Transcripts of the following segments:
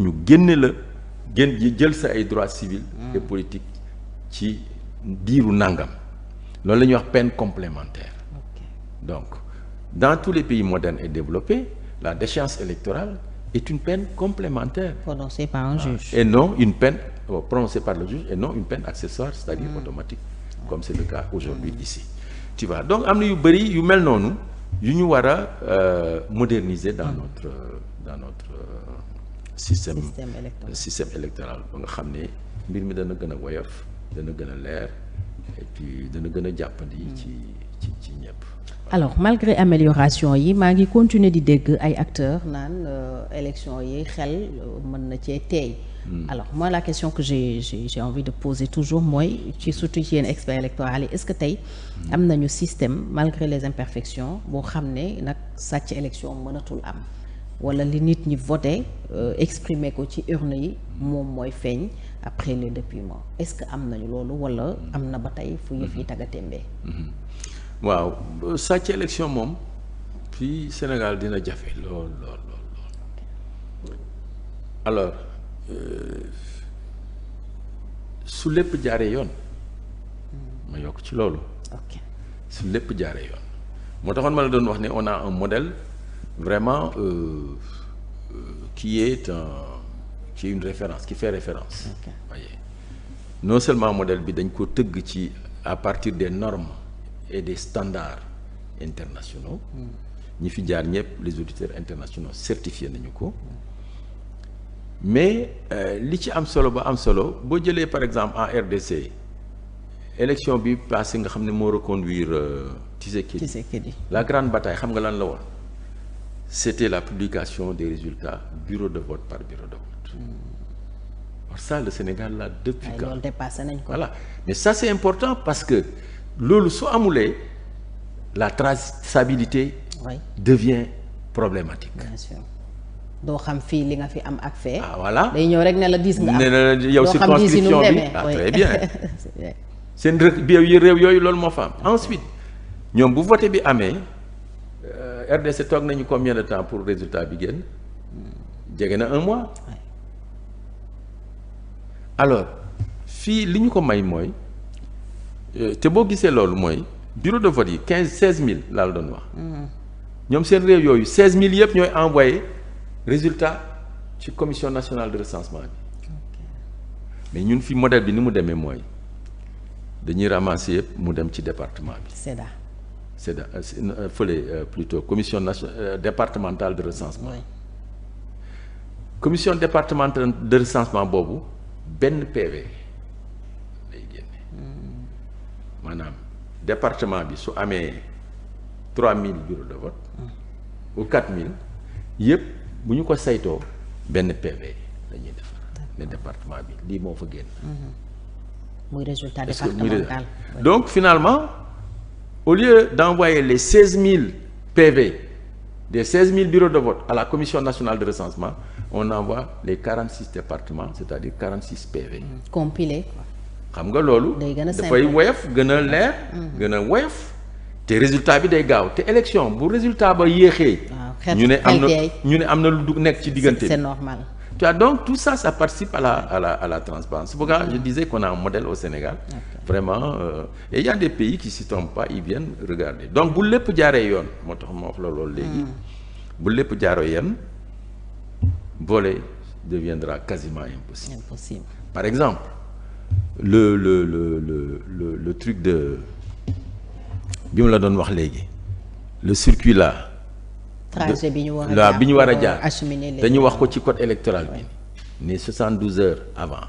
ñu génne la jël sa ay droits civils et politiques ci diiru nangam loolu la ñuy wax peine complémentaire. Donc dans tous les pays modernes et développés la déchéance électorale est une peine complémentaire prononcée par un juge et non une peine prononcée par le juge et non une peine accessoire, c'est-à-dire automatique comme c'est le cas aujourd'hui ici. Tu vois, donc am na yu bëri yu mel noonu yu ñu war a moderniser dans notre système électoral ba nga xam ne mbir mi dana gën a woyof dana gën a leer et puis dana gën a jàppandi ci ñëpp. Alors malgré amélioration yi maa ngi continuer di dégg ay acteurs naan élection yi xel mën na cee teey. Alors moi la question que j'ai envie de poser toujours mooy ci surtout ci yéen experts électoraux yi est-ce que tey am nañu système malgré les imperfections boo xam ne nag sàcc élection mënatul am wala li nit ñi voté exprimer ko ci urne yi moom mooy feeñ après les dépouillements est-ce que am nañu loolu wala am na ba tey fu yëf yi taggatembee. waaw sàcc élection moom fii Sénégal dina jafe lool. Alors su lépp jaaree yoon ma yokk ci loolu. su lépp jaaree yoon moo taxoon ma la doon wax ne on a un modèle vraiment qui est une référence qui fait référence. Voyez, non seulement modèle bi dañ ko tëgg ci à partir des normes et des standards internationaux ñi fi jaar ñëpp les auditeurs internationaux certifié nañu ko mais li ci am solo ba am solo boo jëlee par exemple en RDC élection bi passé nga xam ne moo reconduire Tshisekedi la grande bataille xam nga lan la woon c'était la publication des résultats bureau de vote par bureau de vote. Alors ça le Sénégal là depuis quand loolu dépassé nañ ko. Voilà, mais ça c'est important parce que loolu su amulee la traçabilité devient problématique. Bien sûr doo xam fii li nga fi am ak fee. Voilà day ñëw rek ne la 10 nga am. ne la yow circonscription bi très bien seen réew yooyu loolu moo fa am. Ensuite ñoom bu voté bi amee RDC toog nañu combien de temps pour résultat bi génn jege na 1 mois. Alors fii li ñu ko may mooy te boo gisee loolu mooy bureau de vote yi 16 000 laa la doon wax. ñoom seen réew yooyu 16 000 yëpp ñooy envoyé résultat ci commission nationale de recensement bi. Mais ñun fi modèle bi ni mu demee mooy dañuy ramasser yëpp mu dem ci département bi. SEDA fële plutôt commission départementale de recensement. Commission départementale de recensement boobu benn PV lay génne maanaam département bi su amee 3000 bureaux de vote ou 4000 yëpp bu ñu ko saytoo benn PV la ñuy defar ne département bi lii moo fa génn. muy résultat départemental. Donc finalement au lieu d'envoyer les 16 000 PV des 16 000 bureaux de vote à la commission nationale de recensement on envoie les 46 départements c'est-à-dire 46 PV. compilé. xam nga loolu. day gën a dafay woyof gën a leer. gën a woyof te résultat bi day gaaw te élection bu résultat ba yéexee. ñu ne am na lu nekk ci diggante bi. c'est normal. Tu vois, donc tout ça participe à la transparence. C'est pourquoi je disais qu'on a un modèle au Sénégal. Vraiment et il y a des pays qui s'y trompent pas, ils viennent regarder. Donc bu lépp jaaree yoon moo tax ma wax la loolu léegi. bu lépp jaaree yoon voler deviendra quasiment impossible. Par exemple le truc de bi mu la doon wax léegi le circuit là. trajet bi ñu war a jaar dañu wax ko ci code électoral bi ni 72 heures avant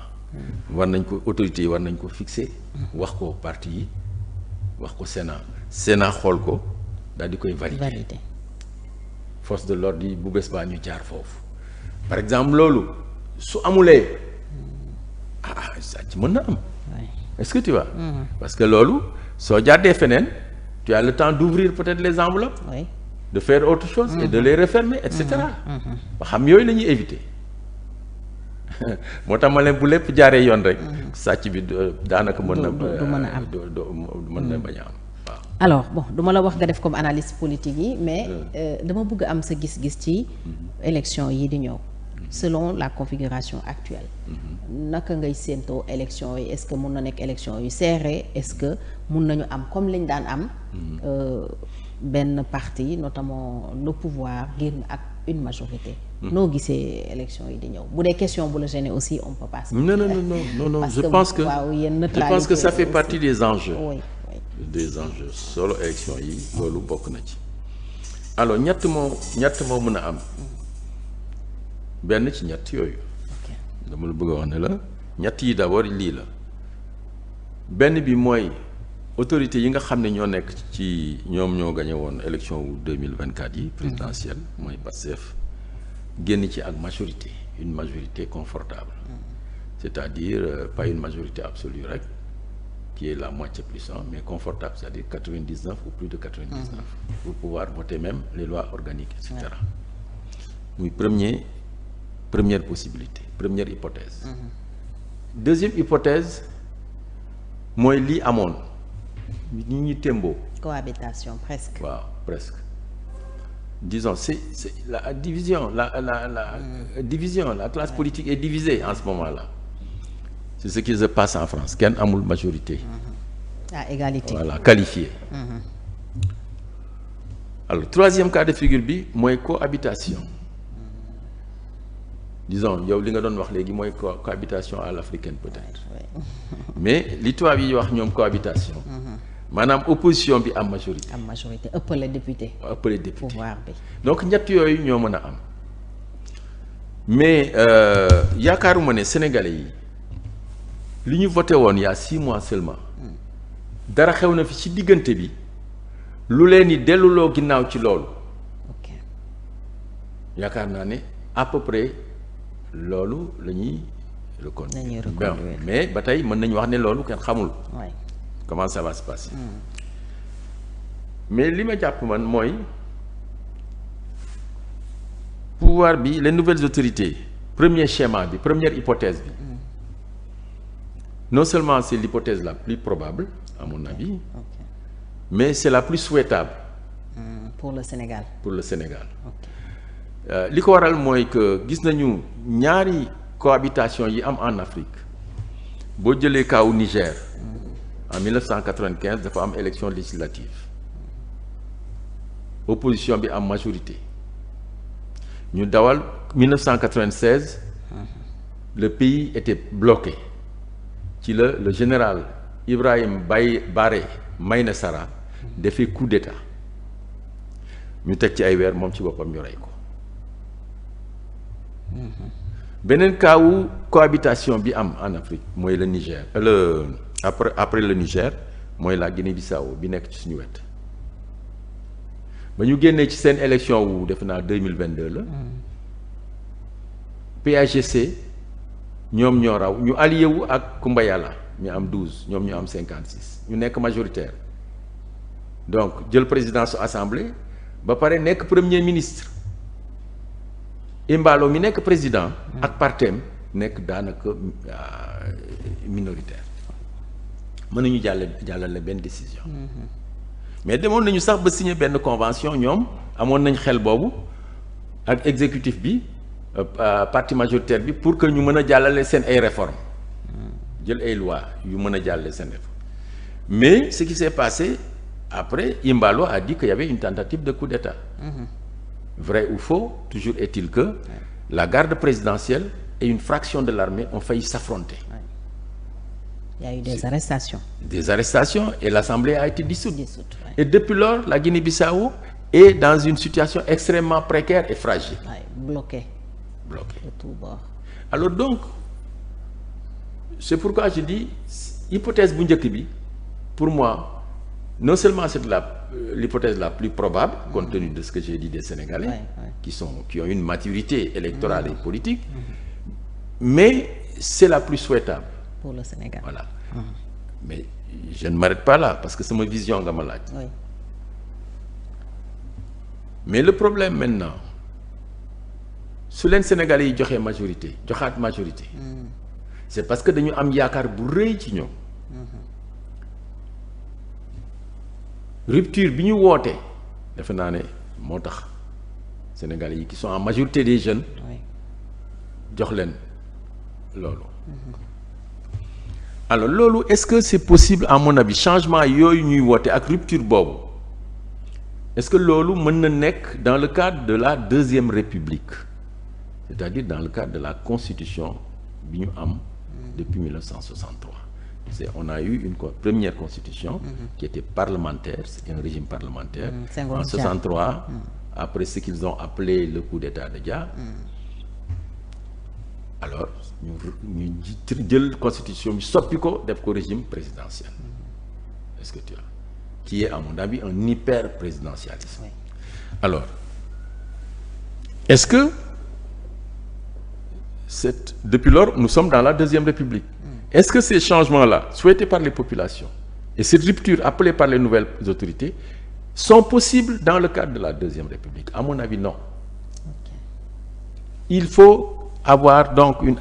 war nañ ko autorités yi war nañ ko fixer wax ko parti yi wax ko Sénat xool ko daal di koy valider force de l'ordre yi bu bés baa ñu jaar foofu par exemple loolu su amulee sàcc mën na am est-ce que tu vois parce que loolu soo jàddee feneen tu as le temps d'ouvrir peut-être les enveloppes de faire autre chose et de les refermer et cetera ba xam yooyu la ñuy éviter moo tax ma leen bu lépp jaaree yoon rek sàcc bi daanaka mën na mën na bañ a am waaw. Alors bon du ma la wax nga def comme analyse politique yi mais dama bëgg am sa gis-gis ci élection yi di ñëw selon la configuration actuelle. naka ngay séentoo élection yi est-ce que mun na nekk élection yu serré est-ce que mun nañu am comme lañ daan am. benn parti notamment le pouvoir génn ak une majorité. noo gisee élection yi di ñëw bu dee question bu la gêner aussi on peut pas. non je pense que waaw yéen je pense que ça fait partie des enjeux. oui des enjeux solo élection yi loolu bokk na ci. alors ñett moo mën a am benn ci ñett yooyu. dama la bëgg a wax ne la ñett yi d'abord lii la benn bi mooy autorité yi nga xam ne ñoo nekk ci ñoom ñoo gagné woon élection wu 2024 yi présidentielle mooy Pastef génn ci ak majorité une majorité confortable c'est-à-dire pas une majorité absolue rek qui est la moitié puissante mais confortable c'est-à-dire 99 ou plus de 99 pour pouvoir voter même les lois organiques et cetera muy première possibilité première hypothèse deuxième hypothèse mooy lii amoon ñi témboo cohabitation presque waaw presque disons c'est la division la division la classe politique est divisée en ce moment-là c'est ce qui se passe en France kenn amul majorité à égalité voilà qualifiée alors troisième cas de figure bi mooy cohabitation disons yow li nga doon wax léegi mooy cohabitation à l'africaine peut-être mais li tubaab yi wax ñoom cohabitation maanaam opposition bi am majorité ëppale député pouvoir bi donc ñett yooyu ñoo mën a am mais yaakaaruma ne sénégalais yi li ñu voté woon il y a 6 mois seulement dara xew na fi ci diggante bi lu leen di delluloo ginnaaw ci loolu yaakaar naa ne à peu près loolu la ñuy reconduire mais ba tey mën nañu wax ne loolu kenn xamul comment ça va se passer mais li ma jàpp man mooy pouvoir bi les nouvelles autorités premier schéma bi première hypothèse bi non seulement c'est l'hypothèse la plus probable à mon avis mais c'est la plus souhaitable pour le Sénégal li ko waral mooy que gis nañu ñaari cohabitation yi am en Afrique boo jëlee kaawu Niger en 1995 dafa am élection législative opposition bi am majorité ñu dawal 1996 le pays était bloqué ci le général Ibrahim Baré Mayna Sara defee coup d'état ñu teg ci ay weer moom ci boppam ñu rey ko beneen kaawu cohabitation bi am en Afrique mooy le Niger après le Niger mooy la Guinée-Bissau bi nekk ci suñu wet ba ñu génnee ci seen élection wu defe naa 2022 la PAGC ñoom ñoo raw ñu allié wu ak Kumba Yàlla ñu am 12 ñoom ñu am 56 ñu nekk majoritaire donc jël présidence assemblée ba pare nekk premier ministre Embalo mi nekk président ak partem nekk daanaka minoritaire mën nañu jàllale benn décision mais demoon nañu sax ba signer benn convention ñoom amoon nañ xel boobu ak exécutif bi parti majoritaire bi pour que ñu mën a jàllale seen ay réformes jël ay lois yu mën a jàllale seen réforme mais ce qui s'est passé après Embalo a dit qu'il y avait une tentative de coup d'État vrai ou faux toujours est-il que la garde présidentielle et une fraction de l'armée ont failli s'affronter. Il y a eu des arrestations. Des arrestations et l'Assemblée a été dissoute. Et depuis lors, la Guinée-Bissau est dans une situation extrêmement précaire et fragile. Bloquée. De tout bord. Alors donc, c'est pourquoi je dis, hypothèse bu njëkk bi, pour moi, non seulement c'est l'hypothèse la plus probable, compte tenu de ce que j'ai dit des Sénégalais, qui ont une maturité électorale et politique, mais c'est la plus souhaitable. Pour le Sénégal. Voilà. Mais je ne m'arrête pas là, parce que c'est ma vision nga ma laaj. Mais le problème maintenant, su leen Sénégalais yi joxee majorité, joxaat majorité, c'est parce que dañu am yaakaar bu rëy ci ñoom. Rupture bi ñu wootee defe naa ne moo tax Sénégalais yi qui sont en majorité des jeunes jox leen loolu. Alors loolu est-ce que c'est possible à mon avis changement yooyu ñuy woote ak rupture boobu est-ce que loolu mën na nekk dans le cadre de la deuxième république c'est-à-dire dans le cadre de la constitution bi ñu am depuis 1963 on a eu une première constitution qui était parlementaire, c'était un régime parlementaire en 63 après ce qu'ils ont appelé le coup d'état de Dia alors ñu jël constitution bi soppi ko def ko régime présidentiel est-ce que tu as qui est à mon avis un hyper présidentialisme alors est-ce que depuis lors nous sommes dans la deuxième république est-ce que ces changements-là souhaités par les populations et cette rupture appelée par les nouvelles autorités sont possibles dans le cadre de la deuxième république à mon avis non il faut avoir donc une